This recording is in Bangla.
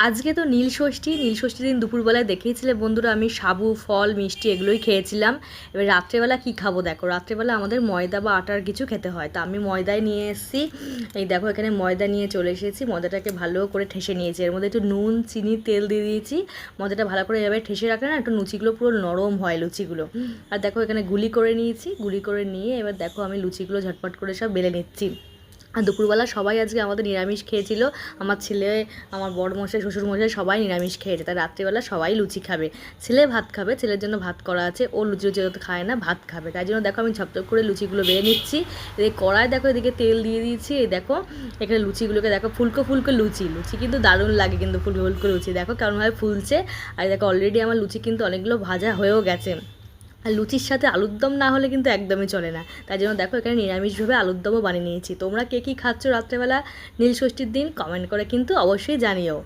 আজকে তো নীলষষ্ঠীর দিন দুপুরবেলায় দেখিয়েছিলে বন্ধুরা, আমি সাবু ফল মিষ্টি এগুলোই খেয়েছিলাম। এবার রাত্রেবেলা কি খাবো দেখো, রাত্রেবেলা আমাদের ময়দা বা আটার কিছু খেতে হয়, তা আমি ময়দায় নিয়ে এসেছি। এই দেখো এখানে ময়দা নিয়ে চলে এসেছি, ময়দাটাকে ভালো করে ঠেসে নিয়েছি, এর মধ্যে একটু নুন চিনি তেল দিয়ে দিয়েছি। ময়দাটা ভালো করে এভাবে ঠেসে রাখলে না একটু লুচিগুলো পুরো নরম হয় লুচিগুলো। আর দেখো এখানে গুলি করে নিয়েছি, গুলি করে নিয়ে এবার দেখো আমি লুচিগুলো ঝটপট করে সব বেলে নিচ্ছি। আর দুপুরবেলা সবাই আজকে আমাদের নিরামিষ খেয়েছিল, আমার ছেলে, আমার বড়মশাই, শ্বশুরমশাই সবাই নিরামিষ খেয়েছে, তাই রাত্রিবেলা সবাই লুচি খাবে। ছেলে ভাত খাবে, ছেলের জন্য ভাত করা আছে, ও লুচি লুচি তো খায় না, ভাত খাবে, তাই জন্য দেখো আমি ঝপঝপ করে লুচিগুলো বেড়ে নিচ্ছি। এদিকে কড়াই দেখো, এদিকে তেল দিয়ে দিয়েছি, এই দেখো এখানে লুচিগুলোকে দেখো ফুলকো ফুলকো লুচি, লুচি কিন্তু দারুণ লাগে, কিন্তু ফুলকো ফুলকো লুচি দেখো কেমনভাবে ফুলছে। আর দেখো অলরেডি আমার লুচি কিন্তু অনেকগুলো ভাজা হয়েও গেছে। আর লুচির সাথে আলুর দম না হলে কিন্তু একদমই চলে না, তাই জন্য দেখো এখানে নিরামিষভাবে আলুর দমও বানিয়ে নিয়েছি। তোমরা কে কী খাচ্ছ রাত্রেবেলা নীলষষ্ঠীর দিন কমেন্ট করে কিন্তু অবশ্যই জানিও।